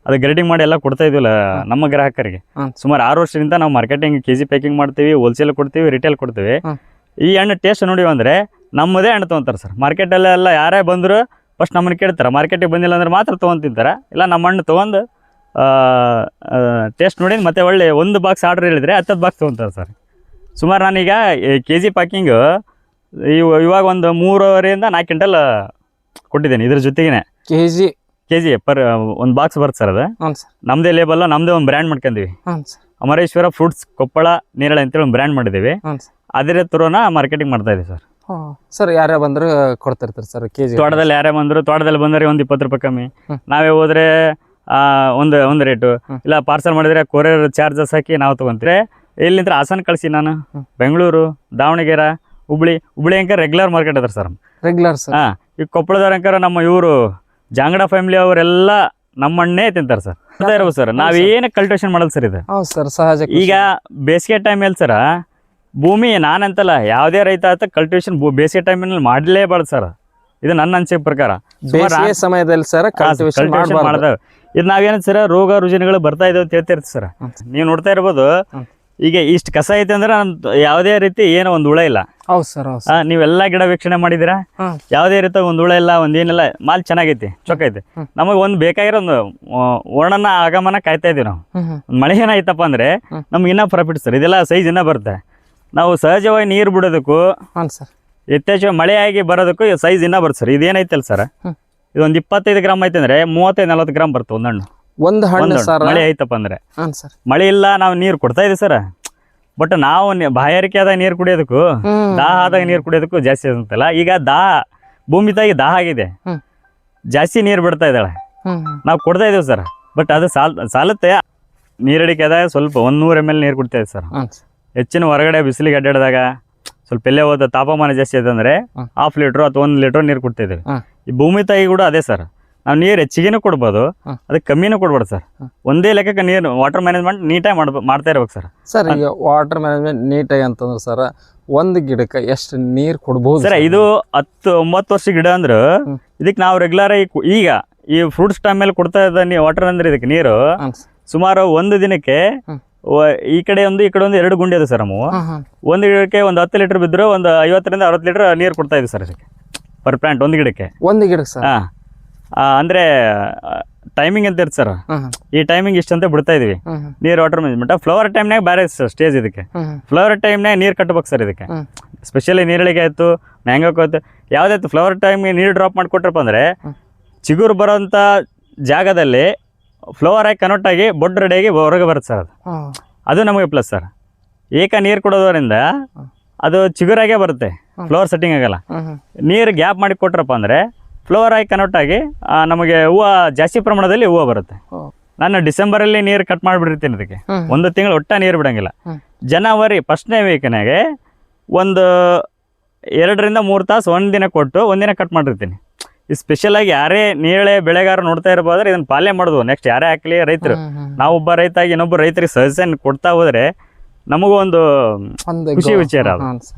ಅದು ಗ್ರೇಡಿಂಗ್ ಮಾಡಿ ಎಲ್ಲ ಕೊಡ್ತಾ ಇದೀವಲ್ಲ ನಮ್ಮ ಗ್ರಾಹಕರಿಗೆ. ಸುಮಾರು 6 ವರ್ಷದಿಂದ ನಾವು ಮಾರ್ಕೆಟಿಂಗ್ kg ಪ್ಯಾಕಿಂಗ್ ಮಾಡ್ತೀವಿ, ಹೋಲ್ಸೇಲ್ ಕೊಡ್ತೀವಿ, ರಿಟೇಲ್ ಕೊಡ್ತೀವಿ. ಈ ಹಣ್ಣು ಟೇಸ್ಟ್ ನೋಡಿವಿ ಅಂದರೆ ನಮ್ಮದೇ ಹಣ್ಣು ತೊಗೊಂತಾರೆ ಸರ್. ಮಾರ್ಕೆಟಲ್ಲೆಲ್ಲ ಯಾರೇ ಬಂದರೂ ಫಸ್ಟ್ ನಮ್ಮನ್ನು ಕೇಳ್ತಾರೆ, ಮಾರ್ಕೆಟಿಗೆ ಬಂದಿಲ್ಲ ಅಂದ್ರೆ ಮಾತ್ರ ತೊಗೊಂಡು ತಿಂತಾರೆ. ಇಲ್ಲ ನಮ್ಮ ಹಣ್ಣು ತೊಗೊಂಡು ಟೇಸ್ಟ್ ನೋಡಿ ಮತ್ತೆ ಒಳ್ಳೆ ಒಂದು ಬಾಕ್ಸ್ ಆರ್ಡ್ರ್ ಹೇಳಿದರೆ 10 ಬಾಕ್ಸ್ ತೊಗೊತಾರೆ ಸರ್. ಸುಮಾರು ನಾನೀಗ kg ಪ್ಯಾಕಿಂಗು ಇವಾಗ ಒಂದು 3.5 4 ಕ್ವಿಂಟಲ್ ಕೊಟ್ಟಿದ್ದೇನೆ. ಇದ್ರ ಜೊತೆಗೇನೆ ಕೆಜಿ ಪರ್ ಒಂದು ಬಾಕ್ಸ್ ಬರುತ್ತೆ ಸರ್. ಅದು ನಮ್ಮದೇ ಲೇಬಲ್, ನಮ್ಮದೇ ಒಂದು ಬ್ರ್ಯಾಂಡ್ ಮಾಡ್ಕೊಂಡಿವಿ. ಅಮರೇಶ್ವರ ಫ್ರೂಟ್ಸ್ ಕೊಪ್ಪಳ ನೇರಳೆ ಅಂತೇಳಿ ಒಂದು ಬ್ರ್ಯಾಂಡ್ ಮಾಡಿದ್ದೀವಿ. ಅದೇ ಥರನ ಮಾರ್ಕೆಟಿಂಗ್ ಮಾಡ್ತಾ ಇದ್ದೀವಿ ಸರ್. ಸರ್ ಯಾರೇ ಬಂದರೂ ಕೊಡ್ತಿರ್ತಾರೆ ಸರ್ ಕೆಜಿ. ತೋಟದಲ್ಲಿ ಯಾರೇ ಬಂದರು, ತೋಟದಲ್ಲಿ ಬಂದರೆ ಒಂದು 20 ರೂಪಾಯಿ ಕಮ್ಮಿ. ನಾವೇ ಹೋದರೆ ಒಂದು ರೇಟು. ಇಲ್ಲ ಪಾರ್ಸಲ್ ಮಾಡಿದರೆ ಕೊರಿಯರ್ ಚಾರ್ಜಸ್ ಹಾಕಿ ನಾವು ತೊಗೊಂತೀವಿ. ಇಲ್ಲಿಂದ ಹಾಸನ ಕಳಿಸಿ ನಾನು ಬೆಂಗಳೂರು, ದಾವಣಗೆರೆ, ಹುಬ್ಳಿ ಅಂಕರ್ ರೆಗ್ಯುಲರ್ ಮಾರ್ಕೆಟ್ ಅದ ಸರ್. Regular sir. ಹಾಂ, ಈಗ ಕೊಪ್ಪಳದವ್ರ ಅಂಕರ ನಮ್ಮ ಇವರು ಜಾಂಗಡ ಫ್ಯಾಮಿಲಿ ಅವರೆಲ್ಲ ನಮ್ಮ ಹಣ್ಣೇ ತಿಂತಾರೆ ಸರ್. ಇರ್ಬೋದು ಸರ್. ನಾವೇನು ಕಲ್ಟಿವೇಶನ್ ಮಾಡಲ್ಲ ಸರ್ ಇದು. ಹೌದು ಸರ್, ಸಹಜ. ಈಗ ಬೇಸಿಗೆ ಟೈಮಲ್ಲಿ ಸರ ಭೂಮಿ ನಾನಂತಲ್ಲ, ಯಾವುದೇ ರೈತ ಆತ ಕಲ್ಟಿವೇಶನ್ ಬೇಸಿಗೆ ಟೈಮಿನಲ್ಲಿ ಮಾಡಲೇಬಾರ್ದು ಸರ್. ಇದು ನನ್ನ ಅನಿಸಿಕೆ ಪ್ರಕಾರ. ಬೇಸಿಗೆ ಸಮಯದಲ್ಲಿ ಸರ್ ಕಲ್ಟಿವೇಶನ್ ಮಾಡಿದ ಇದು ನಾವೇನು ಸರ್ ರೋಗ ರುಜಿನಗಳು ಬರ್ತಾ ಇದಾವೆ ಅಂತ ಹೇಳ್ತಿರ್ತೀವಿ ಸರ್. ನೀವು ನೋಡ್ತಾ ಇರ್ಬೋದು, ಈಗ ಇಷ್ಟು ಕಸ ಐತೆ ಅಂದ್ರೆ ಯಾವುದೇ ರೀತಿ ಏನೋ ಒಂದು ಹುಳ ಇಲ್ಲ. ಹೌದು ಸರ್. ನೀವೆಲ್ಲ ಗಿಡ ವೀಕ್ಷಣೆ ಮಾಡಿದಿರಾ, ಯಾವುದೇ ರೀತಿ ಒಂದು ಹುಳ ಇಲ್ಲ, ಒಂದೇನಿಲ್ಲ, ಮಾಲ್ ಚೆನ್ನಾಗೈತಿ, ಚೊಕ್ಕೈತಿ. ನಮಗೆ ಒಂದು ಬೇಕಾಗಿರೋ ಒಂದು ವರ್ಣನ ಆಗಮನ ಕಾಯ್ತಾ ಇದೀವಿ ನಾವು. ಒಂದು ಮಳೆ ಏನಾಯ್ತಪ್ಪ ಅಂದ್ರೆ ನಮ್ಗೆ ಇನ್ನೂ ಪ್ರಾಫಿಟ್ ಸರ್. ಇದೆಲ್ಲ ಸೈಜ್ ಇನ್ನೂ ಬರುತ್ತೆ. ನಾವು ಸಹಜವಾಗಿ ನೀರು ಬಿಡೋದಕ್ಕೂ ಯಥೇಚ್ಛವಾಗಿ ಮಳೆ ಆಗಿ ಬರೋದಕ್ಕೂ ಸೈಜ್ ಇನ್ನೂ ಬರುತ್ತೆ ಸರ್. ಇದೇನೈತಲ್ಲ ಸರ್, ಇದೊಂದು 25 ಗ್ರಾಮ್ ಐತೆ ಅಂದ್ರೆ 35-40 ಗ್ರಾಮ್ ಬರುತ್ತೆ ಒಂದು ಹಣ್ಣು. ಒಂದು ಹಣ್ಣು ಸರ್ ಮಳೆ ಐತಪ್ಪ ಅಂದ್ರೆ. ಮಳೆ ಇಲ್ಲ, ನಾವು ನೀರು ಕೊಡ್ತಾ ಇದೀವಿ ಸರ್. ಬಟ್ ನಾವು ಬಾಯಾರಿಕೆ ಆದಾಗ ನೀರು ಕುಡಿಯೋದಕ್ಕೂ ದಾಹ ಆದಾಗ ನೀರು ಕುಡಿಯೋದಕ್ಕೂ ಜಾಸ್ತಿ ಅಂತಲ್ಲ. ಈಗ ಭೂಮಿ ತಾಯಿ ದಾಹ ಆಗಿದೆ, ಜಾಸ್ತಿ ನೀರು ಬಿಡ್ತಾ ಇದ್ದಾಳೆ, ನಾವು ಕೊಡ್ತಾ ಇದೀವಿ ಸರ್. ಬಟ್ ಅದು ಸಾಲುತ್ತೆ. ನೀರಡಿಕೆ ಆದಾಗ ಸ್ವಲ್ಪ 100 ml ನೀರು ಕುಡ್ತಾ ಇದ್ದೀವಿ ಸರ್. ಹೆಚ್ಚಿನ ಹೊರಗಡೆ ಬಿಸಿಲಿಗೆ ಅಡ್ಡಾಡಿದಾಗ ಸ್ವಲ್ಪ ಎಲ್ಲೇ ಹೋದ ತಾಪಮಾನ ಜಾಸ್ತಿ ಆಯ್ತು ಅಂದ್ರೆ 1/2 ಲೀಟ್ರ್ ಅಥವಾ 1 ಲೀಟ್ರ್ ನೀರು ಕೊಡ್ತಾ ಇದೀವಿ. ಈ ಭೂಮಿ ತಾಯಿ ಕೂಡ ಅದೇ ಸರ್. ನಾವು ನೀರು ಹೆಚ್ಚಿಗೆನೂ ಕೊಡ್ಬೋದು, ಅದಕ್ಕೆ ಕಮ್ಮಿನೂ ಕೊಡ್ಬಾರ್ದು ಸರ್. ಒಂದೇ ಲೆಕ್ಕಕ್ಕೆ ನೀರು ವಾಟರ್ ಮ್ಯಾನೇಜ್ಮೆಂಟ್ ನೀಟಾಗಿ ಮಾಡ್ತಾ ಇರ್ಬೇಕು ಸರ್. ಸರ್ ಈಗ ವಾಟರ್ ಮ್ಯಾನೇಜ್ಮೆಂಟ್ ನೀಟಾಗಿ ಅಂತಂದ್ರೆ ಸರ್ ಒಂದು ಗಿಡಕ್ಕೆ ಎಷ್ಟು ನೀರು ಕೊಡ್ಬೋದು ಸರ್? ಇದು 10-9 ವರ್ಷ ಗಿಡ ಅಂದ್ರೆ ಇದಕ್ಕೆ ನಾವು ರೆಗ್ಯುಲರ್ ಈಗ ಈ ಫ್ರೂಟ್ಸ್ ಟೈಮ್ ಮೇಲೆ ಕೊಡ್ತಾ ಇದ್ದ ವಾಟರ್ ಅಂದ್ರೆ ಇದಕ್ಕೆ ನೀರು ಸುಮಾರು ಒಂದು ದಿನಕ್ಕೆ ಈ ಕಡೆ ಒಂದು 2 ಗುಂಡಿ ಅದು ಸರ್. ನಾವು ಒಂದು ಗಿಡಕ್ಕೆ ಒಂದು 10 ಲೀಟರ್ ಬಿದ್ದರೂ ಒಂದು 50 ರಿಂದ 60 ಲೀಟರ್ ನೀರು ಕೊಡ್ತಾ ಇದ್ದೀವಿ ಸರ್ ಇದಕ್ಕೆ ಪರ್ ಪ್ಲಾಂಟ್ ಒಂದು ಗಿಡಕ್ಕೆ. ಸರ್ ಅಂದ್ರೆ ಟೈಮಿಂಗ್ ಅಂತ ಇರುತ್ತೆ ಸರ್. ಈ ಟೈಮಿಂಗ್ ಇಷ್ಟಂತ ಬಿಡ್ತಾ ಇದೀವಿ ನೀರು ವಾಟರ್ ಮ್ಯಾನೇಜ್ಮೆಂಟ್. ಫ್ಲವರ್ ಟೈಮ್ನಾಗ ಬೇರೆ ಸ್ಟೇಜ್ ಇದಕ್ಕೆ. ಫ್ಲವರ್ ಟೈಮ್ನಾಗ ನೀರು ಕಟ್ಟಬೇಕು ಸರ್ ಇದಕ್ಕೆ. ಸ್ಪೆಷಲಿ ನೀರಳಿಗೆ ಆಯ್ತು, ಮ್ಯಾಂಗೋ ಗ್ರೋತ್ ಯಾವುದೇ ಫ್ಲವರ್ ಟೈಮ್ಗೆ ನೀರು ಡ್ರಾಪ್ ಮಾಡಿಕೊಟ್ರಪ್ಪ ಅಂದರೆ ಚಿಗುರು ಬರೋಂಥ ಜಾಗದಲ್ಲಿ ಫ್ಲವರ್ ಆಗಿ ಕನ್ವರ್ಟ್ ಆಗಿ ಬೊಡ್ಡು ರೆಡಿಯಾಗಿ ಹೊರಗೆ ಬರುತ್ತೆ ಸರ್ ಅದು ನಮಗೆ ಪ್ಲಸ್ ಸರ್. ಏಕ ನೀರು ಕೊಡೋದ್ರಿಂದ ಅದು ಚಿಗುರಾಗೇ ಬರುತ್ತೆ, ಫ್ಲವರ್ ಸೆಟ್ಟಿಂಗ್ ಆಗಲ್ಲ. ನೀರು ಗ್ಯಾಪ್ ಮಾಡಿ ಕೊಟ್ರಪ್ಪ ಅಂದರೆ ಫ್ಲವರ್ ಆಗಿ ಕನ್ವರ್ಟ್ ಆಗಿ ನಮಗೆ ಹೂವು ಜಾಸ್ತಿ ಪ್ರಮಾಣದಲ್ಲಿ ಹೂವು ಬರುತ್ತೆ. ನಾನು ಡಿಸೆಂಬರಲ್ಲಿ ನೀರು ಕಟ್ ಮಾಡಿಬಿಟ್ಟಿರ್ತೀನಿ ಅದಕ್ಕೆ, 1 ತಿಂಗಳು ಒಟ್ಟ ನೀರು ಬಿಡೋಂಗಿಲ್ಲ. ಜನವರಿ ಫಸ್ಟ್ನೇ ವೀಕ್ನಾಗೆ ಒಂದು 2 ರಿಂದ 3 ತಾಸು ಒಂದಿನ ಕೊಟ್ಟು ಒಂದಿನ ಕಟ್ ಮಾಡಿರ್ತೀನಿ. ಈ ಸ್ಪೆಷಲಾಗಿ ಯಾರೇ ನೇರಳೆ ಬೆಳೆಗಾರ ನೋಡ್ತಾ ಇರ್ಬೋದ್ರೆ ಇದನ್ನು ಪಾಲನೆ ಮಾಡೋದು. ನೆಕ್ಸ್ಟ್ ಯಾರೇ ಹಾಕಲಿ ರೈತರು, ನಾವೊಬ್ಬ ರೈತಾಗಿ ಇನ್ನೊಬ್ಬ ರೈತರಿಗೆ ಸಜೆಷನ್ ಕೊಡ್ತಾ ಹೋದರೆ ನಮಗೂ ಒಂದು ಖುಷಿ ವಿಚಾರ ಅದು.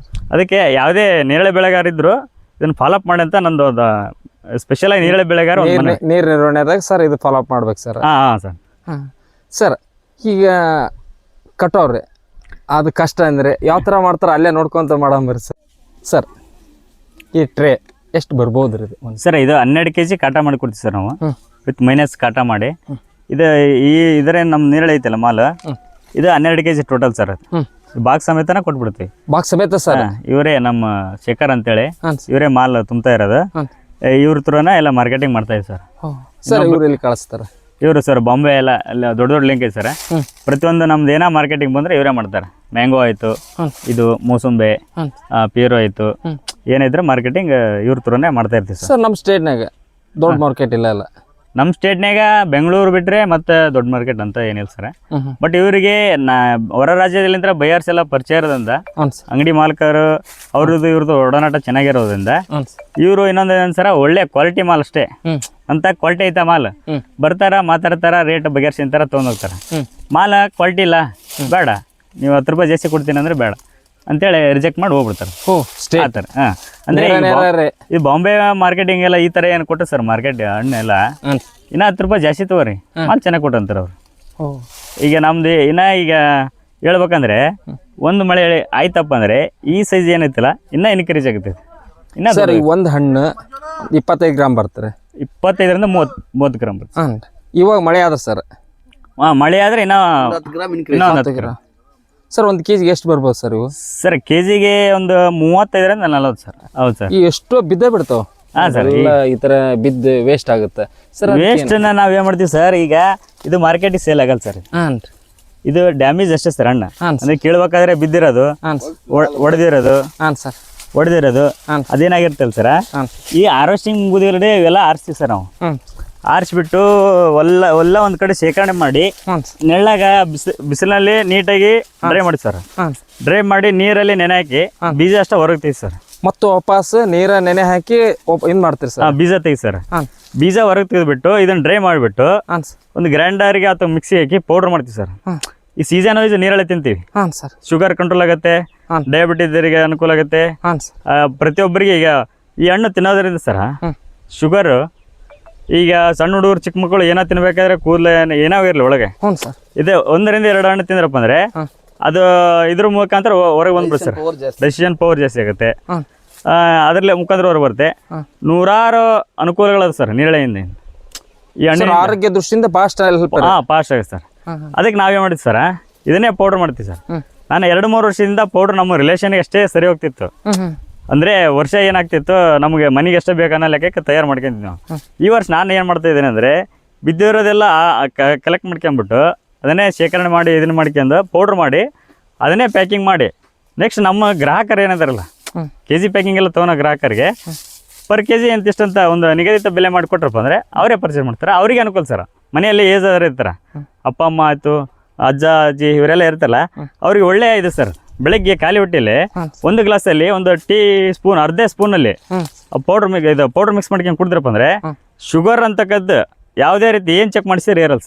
ಅದಕ್ಕೆ ಯಾವುದೇ ನೇರಳೆ ಬೆಳೆಗಾರ ಇದ್ರು ಇದನ್ನು ಫಾಲೋಅಪ್ ಮಾಡಿ ಅಂತ ನಂದು ಸ್ಪೆಷಲಾಗಿ ನೇರಳೆ ಬೆಳೆಗಾರ ನೀರು ನಿರ್ವಹಣೆದಾಗ ಸರ್ ಇದು ಫಾಲೋಅಪ್ ಮಾಡ್ಬೇಕು ಸರ್. ಹಾಂ ಸರ್. ಸರ್ ಈಗ ಕಟ್ಟೋವ್ರಿ ಅದು ಕಷ್ಟ ಅಂದರೆ ಯಾವ ಥರ ಮಾಡ್ತಾರೆ ಅಲ್ಲೇ ನೋಡ್ಕೊಂತ ಮಾಡಂಬರಿ ಸರ್. ಸರ್ ಈ ಟ್ರೇ ಎಷ್ಟು ಬರ್ಬೋದು ರೀ ಇದು? ಸರ್ ಇದು 12 kg ಕಾಟ ಮಾಡಿ ಕೊಡ್ತೀವಿ ಸರ್ ನಾವು, ವಿತ್ ಮೈನಸ್ ಕಾಟ ಮಾಡಿ. ಇದು ಇದರ ನಮ್ಮ ನೇರಳೆ ಐತಲ್ಲ ಮಾಲ್, ಇದು 12 kg ಟೋಟಲ್ ಸರ್. ಬಾಕ್ಸ್ ಸಮೇತನ ಕೊಟ್ಬಿಡ್ತೀವಿ. ಬಾಕ್ಸ್ ಸಮೇತ ಸರ್. ಇವರೇ ನಮ್ಮ ಶೇಖರ್ ಅಂತೇಳಿ ಇವರೇ ಮಾಲ್ ತುಂಬ್ತಾ ಇರೋದು. ಇವ್ರ ಥರನ ಎಲ್ಲ ಮಾರ್ಕೆಟಿಂಗ್ ಮಾಡ್ತಾ ಇದ್ದೀವಿ ಸರ್. ಸರ್ ಇವ್ರು ಎಲ್ಲಿ ಕಳಿಸ್ತಾರೆ? ಇವರು ಸರ್ ಬಾಂಬೆ ಎಲ್ಲ ದೊಡ್ಡ ದೊಡ್ಡ ಲಿಂಕ್ ಐತೆ ಸರ್. ಪ್ರತಿಯೊಂದು ನಮ್ದು ಏನೋ ಮಾರ್ಕೆಟಿಂಗ್ ಬಂದರೆ ಇವರೇ ಮಾಡ್ತಾರೆ. ಮ್ಯಾಂಗೋ ಆಯಿತು, ಇದು ಮೂಸಂಬೆ, ಪೀರು ಆಯಿತು, ಏನಿದ್ರೆ ಮಾರ್ಕೆಟಿಂಗ್ ಇವ್ರ ಥರನೇ ಮಾಡ್ತಾ ಇರ್ತೀವಿ ಸರ್. ನಮ್ಮ ಸ್ಟೇಟ್ನಾಗ ದೊಡ್ಡ ಮಾರ್ಕೆಟ್ ಇಲ್ಲ ಅಲ್ಲ? ನಮ್ಮ ಸ್ಟೇಟ್ನಾಗ ಬೆಂಗಳೂರು ಬಿಟ್ಟರೆ ಮತ್ತೆ ದೊಡ್ಡ ಮಾರ್ಕೆಟ್ ಅಂತ ಏನಿಲ್ಲ ಸರ್. ಬಟ್ ಇವರಿಗೆ ಹೊರ ರಾಜ್ಯದಲ್ಲಿಂದ ಬಯರ್ಸ್ ಎಲ್ಲ ಪರಿಚಯ ಇರೋದ್ರಿಂದ, ಅಂಗಡಿ ಮಾಲಕರು ಅವ್ರದ್ದು ಇವ್ರದ್ದು ಒಡನಾಟ ಚೆನ್ನಾಗಿರೋದ್ರಿಂದ ಇವರು ಇನ್ನೊಂದು ಸರ ಒಳ್ಳೆ ಕ್ವಾಲಿಟಿ ಮಾಲ್ ಅಷ್ಟೇ ಅಂತ ಕ್ವಾಲಿಟಿ ಐತ ಮಾಲ್ ಬರ್ತಾರ, ಮಾತಾಡ್ತಾರ, ರೇಟ್ ಬಗೆಹರಿಸಿಂತಾರ ತೊಗೊಂಡೋಗ್ತಾರೆ. ಮಾಲ್ ಕ್ವಾಲಿಟಿ ಇಲ್ಲ, ಬೇಡ ನೀವು 10 ರೂಪಾಯಿ ಜಾಸ್ತಿ ಕೊಡ್ತೀನಿ ಅಂದ್ರೆ ಬೇಡ ಅಂತೇಳಿ ರಿಜೆಕ್ಟ್ ಮಾಡಿ ಹೋಗ್ಬಿಡ್ತಾರೆ. ಆ ಥರ. ಹಾಂ, ಅಂದರೆ ಈ ಬಾಂಬೆ ಮಾರ್ಕೆಟಿಂಗ್ ಎಲ್ಲ ಈ ಥರ ಏನು ಕೊಟ್ಟು ಸರ್ ಮಾರ್ಕೆಟ್ ಹಣ್ಣೆಲ್ಲ ಇನ್ನೂ 10 ರೂಪಾಯಿ ಜಾಸ್ತಿ ತಗೋರಿ, ಮಾಲ್ ಚೆನ್ನಾಗಿ ಕೊಟ್ಟಂತಾರೆ ಅವ್ರು. ಈಗ ನಮ್ದು ಈಗ ಹೇಳ್ಬೇಕಂದ್ರೆ ಒಂದು ಮಳೆ ಆಯ್ತಪ್ಪ ಅಂದರೆ ಈ ಸೈಜ್ ಏನೈತಿಲ್ಲ ಇನ್ನೂ ಇನ್ಕ್ರೀಸ್ ಆಗುತ್ತೆ. ಇನ್ನು ಸರ್ ಒಂದು ಹಣ್ಣು 25 ಗ್ರಾಮ್ ಬರ್ತಾರೆ, 25 ರಿಂದ 30 ಗ್ರಾಮ್ ಬರುತ್ತೆ. ಇವಾಗ ಮಳೆ ಆದ್ರೆ ಸರ್? ಹಾಂ, ಮಳೆ ಆದರೆ ಇನ್ನೂ 10 ಗ್ರಾಮ್. ಸರ್ 1 kg ಎಷ್ಟು ಬರ್ಬೋದು ಸರ್ ಇವು? ಸರ್ ಕೆಜಿಗೆ ಒಂದು 35 ರಿಂದ 40 ಸರ್. ಹೌದು ಸರ್. ಈ ಎಷ್ಟೋ ಬಿದ್ದೇ ಬಿಡ್ತಾವೆ. ಹಾಂ ಸರ್, ಈ ಥರ ಬಿದ್ದು ವೇಸ್ಟ್ ಆಗುತ್ತೆ ಸರ್. ವೇಸ್ಟನ್ನ ನಾವು ಏನು ಮಾಡ್ತೀವಿ ಸರ್, ಈಗ ಇದು ಮಾರ್ಕೆಟಿಗೆ ಸೇಲ್ ಆಗಲ್ಲ ಸರ್. ಇದು ಡ್ಯಾಮೇಜ್ ಅಷ್ಟೇ ಸರ್ ಹಣ್ಣು. ಅಂದರೆ ಕೇಳ್ಬೇಕಾದ್ರೆ ಬಿದ್ದಿರೋದು, ಒಡೆದಿರೋದು ಅದೇನಾಗಿರ್ತಲ್ಲ ಸರ್. ಈ ಹಾರ್ವೆಸ್ಟಿಂಗ್ ಮುಗಿದಿರಡೆ ಇವೆಲ್ಲ ಆರಿಸ್ತೀವಿ ಸರ್ ನಾವು. ಆರಿಸ್ಬಿಟ್ಟು ಎಲ್ಲ ಒಂದು ಕಡೆ ಶೇಖರಣೆ ಮಾಡಿ ನೆಳ್ಳಾಗ ಬಿಸಿಲಿನಲ್ಲಿ ನೀಟಾಗಿ ಡ್ರೈ ಮಾಡಿ ಸರ್. ಡ್ರೈ ಮಾಡಿ ನೀರಲ್ಲಿ ನೆನೆ ಹಾಕಿ ಬೀಜ ಅಷ್ಟೇ ಹೊರಗ್ತೀವಿ ಸರ್. ಮತ್ತು ವಾಪಸ್ ನೀರ ನೆನೆ ಹಾಕಿ ಇದು ಮಾಡ್ತೀರಿ ಸರ್? ಬೀಜ ತೆಗಿ ಸರ್. ಬೀಜ ಹೊರಗೆ ತೆಗೆದ್ಬಿಟ್ಟು ಇದನ್ನ ಡ್ರೈ ಮಾಡಿಬಿಟ್ಟು ಒಂದು ಗ್ರೈಂಡರ್ಗೆ ಅಥವಾ ಮಿಕ್ಸಿ ಹಾಕಿ ಪೌಡರ್ ಮಾಡ್ತೀವಿ ಸರ್. ಈ ಸೀಸನ್ ವೈಸ್ ನೀರಳೆ ತಿಂತೀವಿ. ಶುಗರ್ ಕಂಟ್ರೋಲ್ ಆಗುತ್ತೆ, ಡಯಾಬಿಟಿಸ್ಗೆ ಅನುಕೂಲ ಆಗುತ್ತೆ. ಪ್ರತಿಯೊಬ್ಬರಿಗೆ ಈಗ ಈ ಹಣ್ಣು ತಿನ್ನೋದ್ರಿಂದ ಸರ್ ಶುಗರ್, ಈಗ ಸಣ್ಣ ಹುಡುಗರು ಚಿಕ್ಕ ಮಕ್ಕಳು ಏನೋ ತಿನ್ಬೇಕಾದ್ರೆ ಕೂದಲು ಏನೋ ಇರಲಿ ಒಳಗೆ, ಇದೆ 1 ರಿಂದ 2 ಹಣ್ಣು ತಿಂದ್ರಪ್ಪ ಅಂದ್ರೆ ಅದು ಇದ್ರ ಮುಖಾಂತರ ಹೊರಗೆ ಬಂದ್ಬಿಡುತ್ತೆ ಸರ್. ಡೆಸಿಷನ್ ಪವರ್ ಜಾಸ್ತಿ ಆಗುತ್ತೆ, ಅದರಲ್ಲಿ ಮುಖಾಂತರ ಹೊರಗೆ ಬರುತ್ತೆ. ನೂರಾರು ಅನುಕೂಲಗಳದ ಸರ್ ನೇರಳೆಯಿಂದ. ಈ ಹಣ್ಣು ಆರೋಗ್ಯ ದೃಷ್ಟಿಯಿಂದ ಫಾಸ್ಟ್ ಆಗುತ್ತೆ ಸರ್. ಅದಕ್ಕೆ ನಾವೇನು ಮಾಡಿದ್ವಿ ಸರ್, ಇದನ್ನೇ ಪೌಡರ್ ಮಾಡ್ತೀವಿ ಸರ್. ನಾನು 2-3 ವರ್ಷದಿಂದ ಪೌಡರ್ ನಮ್ಮ ರಿಲೇಷನ್ಗೆ ಅಷ್ಟೇ ಸರಿ ಹೋಗ್ತಿತ್ತು. ಅಂದರೆ ವರ್ಷ ಏನಾಗ್ತಿತ್ತು ನಮಗೆ ಮನೆಗೆ ಎಷ್ಟೇ ಬೇಕನ್ನೋ ಲೆಕ್ಕಕ್ಕೆ ತಯಾರು ಮಾಡ್ಕೊಂತೀವಿ ನಾವು. ಈ ವರ್ಷ ನಾನು ಏನು ಮಾಡ್ತಾ ಇದ್ದೀನಿ ಅಂದರೆ ಬಿದ್ದಿರೋದೆಲ್ಲ ಕಲೆಕ್ಟ್ ಮಾಡ್ಕೊಂಬಿಟ್ಟು ಅದನ್ನೇ ಶೇಖರಣೆ ಮಾಡಿ ಇದನ್ನು ಮಾಡ್ಕೊಂಡು ಪೌಡ್ರ್ ಮಾಡಿ ಅದನ್ನೇ ಪ್ಯಾಕಿಂಗ್ ಮಾಡಿ ನೆಕ್ಸ್ಟ್ ನಮ್ಮ ಗ್ರಾಹಕರು ಏನಿದಾರಲ್ಲ KG ಪ್ಯಾಕಿಂಗ್ ಎಲ್ಲ ತೊಗೊಳೋ ಗ್ರಾಹಕರಿಗೆ ಪರ್ KG ಅಂತಿಷ್ಟಂತ ಒಂದು ನಿಗದಿತ ಬೆಲೆ ಮಾಡಿಕೊಟ್ರಪ್ಪ ಅಂದರೆ ಅವರೇ ಪರ್ಚೇಸ್ ಮಾಡ್ತಾರೆ. ಅವರಿಗೆ ಅನುಕೂಲ ಸರ್. ಮನೆಯಲ್ಲಿ ಏಜ್ ಆದ್ರೆ ಇರ್ತಾರೆ, ಅಪ್ಪ ಅಮ್ಮ ಆಯಿತು, ಅಜ್ಜ ಅಜ್ಜಿ ಇವರೆಲ್ಲ ಇರ್ತಲ್ಲ, ಅವ್ರಿಗೆ ಒಳ್ಳೆಯ ಇದು ಸರ್. ಬೆಳಗ್ಗೆ ಖಾಲಿ ಹೊಟ್ಟೆಯಲ್ಲಿ 1 ಗ್ಲಾಸಲ್ಲಿ ಒಂದು ಟೀ ಸ್ಪೂನ್, ಅರ್ಧ ಸ್ಪೂನಲ್ಲಿ ಪೌಡರ್ ಮಿಕ್ಸ್ ಮಾಡ್ಕೊಂಡು ಕುಡಿದ್ರಪ್ಪ ಅಂದರೆ ಶುಗರ್ ಅಂತಕ್ಕದ್ದು ಯಾವುದೇ ರೀತಿ ಏನು ಚೆಕ್ ಮಾಡಿಸಿದ್ರೆ ಇರಲ್ಲ ಸರ್.